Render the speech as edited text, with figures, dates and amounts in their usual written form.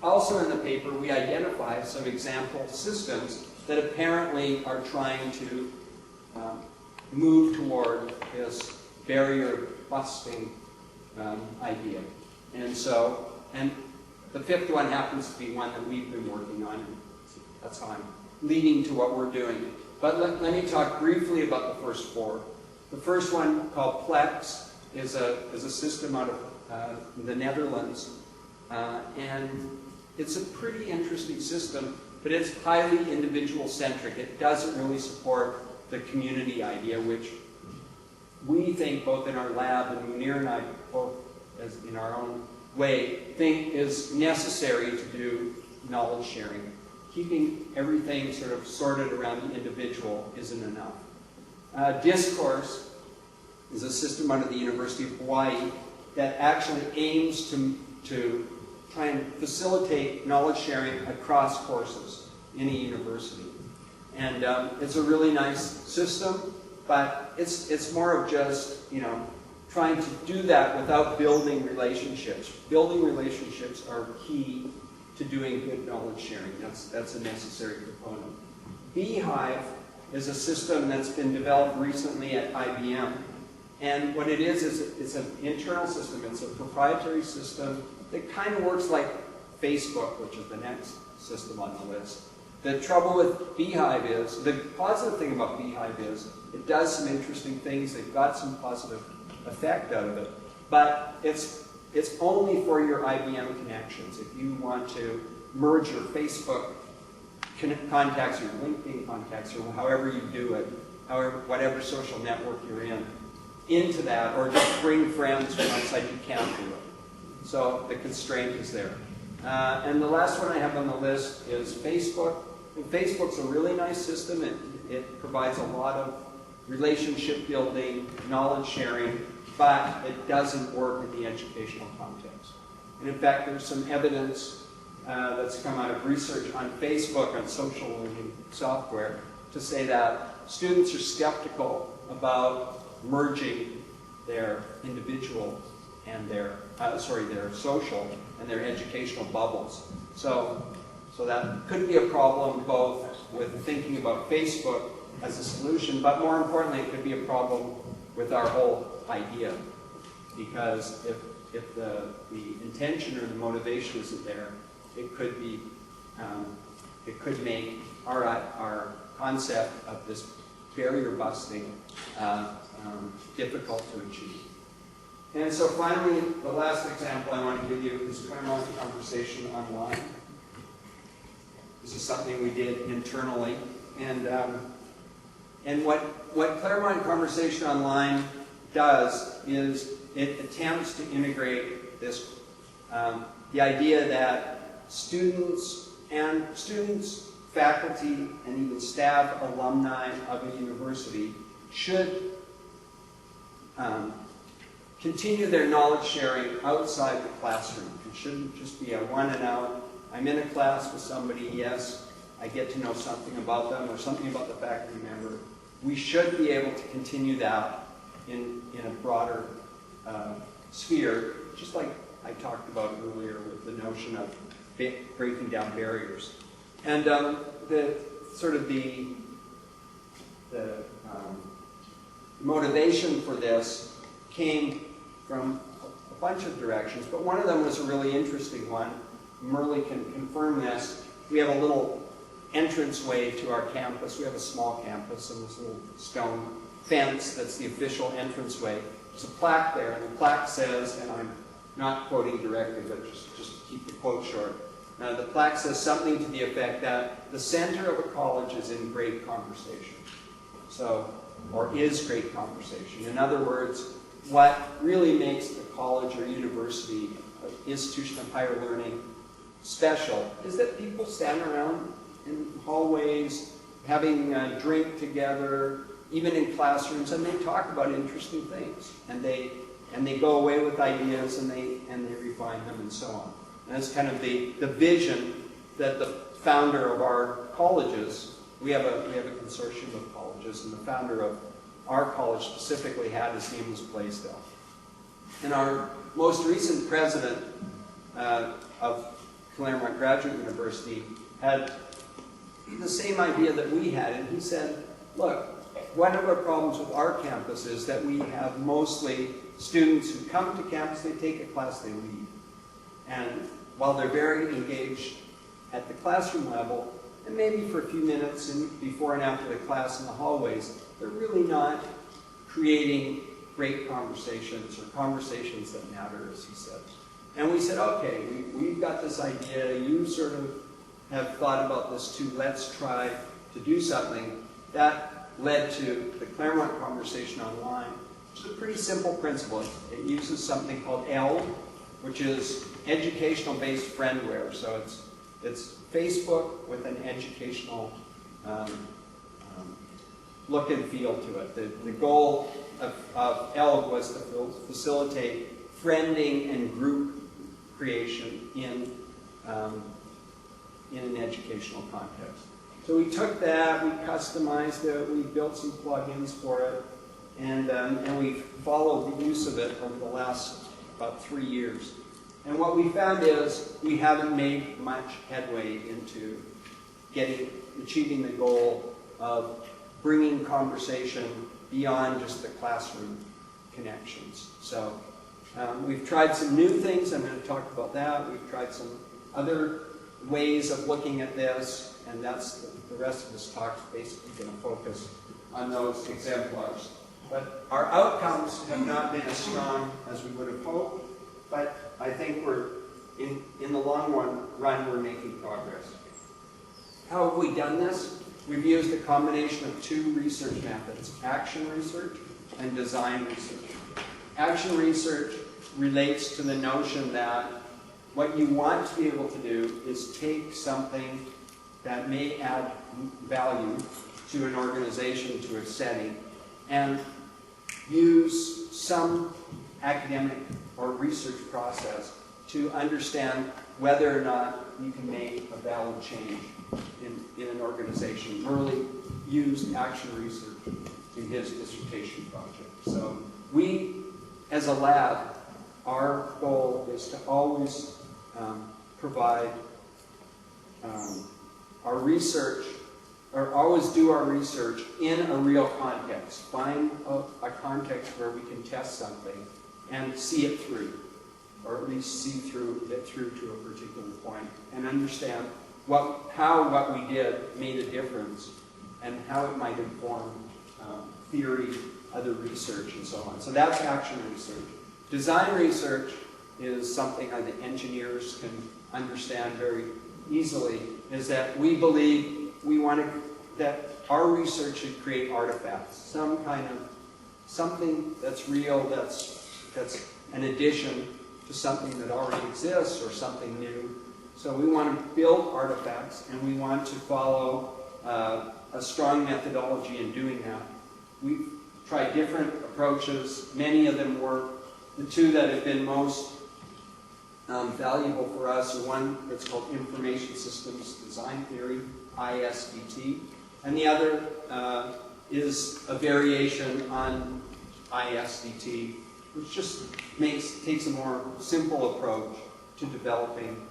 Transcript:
also in the paper, we identify some example systems that apparently are trying to move toward this barrier-busting idea. And so, and the fifth one happens to be one that we've been working on. That's how I'm leading to what we're doing. But let me talk briefly about the first four. The first one, called Plex, is a system out of the Netherlands. And it's a pretty interesting system, but it's highly individual-centric. It doesn't really support the community idea, which we think, both in our lab and Munir and I, both as in our own way, think is necessary to do knowledge sharing. Keeping everything sort of sorted around the individual isn't enough. Discourse is a system under the University of Hawaii that actually aims to try and facilitate knowledge sharing across courses in a university. And it's a really nice system, but it's more of just, trying to do that without building relationships. Building relationships are key to doing good knowledge sharing. That's a necessary component. Beehive is a system that's been developed recently at IBM. And what it is it's an internal system. It's a proprietary system that kind of works like Facebook, which is the next system on the list. The trouble with Beehive is, the positive thing about Beehive is, it does some interesting things. They've got some positive effect out of it. But it's only for your IBM connections. If you want to merge your Facebook contacts, your LinkedIn contacts, or however you do it, whatever social network you're in, into that, or just bring friends from outside, you can't do it. So the constraint is there. And the last one I have on the list is Facebook. And Facebook's a really nice system. It provides a lot of relationship building, knowledge sharing, but it doesn't work in the educational context. And in fact, there's some evidence that's come out of research on Facebook, on social learning software, to say that students are skeptical about merging their individual and their social and their educational bubbles. So that could be a problem both with thinking about Facebook as a solution, but more importantly, it could be a problem with our whole idea. Because if the intention or the motivation isn't there, it could be, it could make our concept of this barrier busting difficult to achieve. And so finally, the last example I want to give you is Claremont Conversation Online. This is something we did internally. And what Claremont Conversation Online does is it attempts to integrate this, the idea that students, faculty, and even staff, alumni of a university should continue their knowledge sharing outside the classroom. It shouldn't just be a one and out. I'm in a class with somebody, yes, I get to know something about them or something about the faculty member. We should be able to continue that in a broader sphere, just like I talked about earlier with the notion of breaking down barriers. And the motivation for this came from a bunch of directions, but one of them was a really interesting one. Merle can confirm this. We have a little entranceway to our campus. We have a small campus and this little stone fence that's the official entranceway. There's a plaque there, and the plaque says, and I'm not quoting directly, but just to keep the quote short, the plaque says something to the effect that the center of a college is in great conversation. So, or is great conversation. In other words, what really makes the college or university, institution of higher learning, special is that people stand around in hallways, having a drink together, even in classrooms, and they talk about interesting things. And they go away with ideas and they refine them and so on. And that's kind of the vision that the founder of our colleges, we have a consortium of colleges, and the founder of our college specifically had, his name was Blaisdell. And our most recent president of Claremont Graduate University, had the same idea that we had. And he said, look, one of our problems with our campus is that we have mostly students who come to campus, they take a class, they leave. And while they're very engaged at the classroom level, and maybe for a few minutes before and after the class in the hallways, they're really not creating great conversations or conversations that matter, as he said. And we said, okay, we've got this idea, you sort of have thought about this too, let's try to do something. That led to the Claremont Conversation Online, which is a pretty simple principle. It uses something called ELD, which is educational-based friendware. So it's Facebook with an educational look and feel to it. The goal of ELD was to facilitate friending and group creation in an educational context. So we took that, we customized it, we built some plugins for it, and we've followed the use of it over the last about 3 years. And what we found is we haven't made much headway into achieving the goal of bringing conversation beyond just the classroom connections. So we've tried some new things. I'm going to talk about that. We've tried some other ways of looking at this, and that's the rest of this talk is basically going to focus on those exemplars. But our outcomes have not been as strong as we would have hoped, but I think we're, in the long run, we're making progress. How have we done this? We've used a combination of two research methods, action research and design research. Action research relates to the notion that what you want to be able to do is take something that may add value to an organization, to a setting, and use some academic or research process to understand whether or not you can make a valid change in an organization. Merle used action research in his dissertation project. So we, as a lab, our goal is to always provide our research, or always do our research in a real context. Find a context where we can test something and see it through, or at least see it through to a particular point, and understand how what we did made a difference, and how it might inform theory, other research, and so on. So that's action research. Design research is something that the engineers can understand very easily, is that we believe that our research should create artifacts, something that's real, that's an addition to something that already exists or something new. So we want to build artifacts, and we want to follow a strong methodology in doing that. We've tried different approaches. Many of them work. The two that have been most valuable for us are one that's called Information Systems Design Theory, ISDT, and the other is a variation on ISDT, which just takes a more simple approach to developing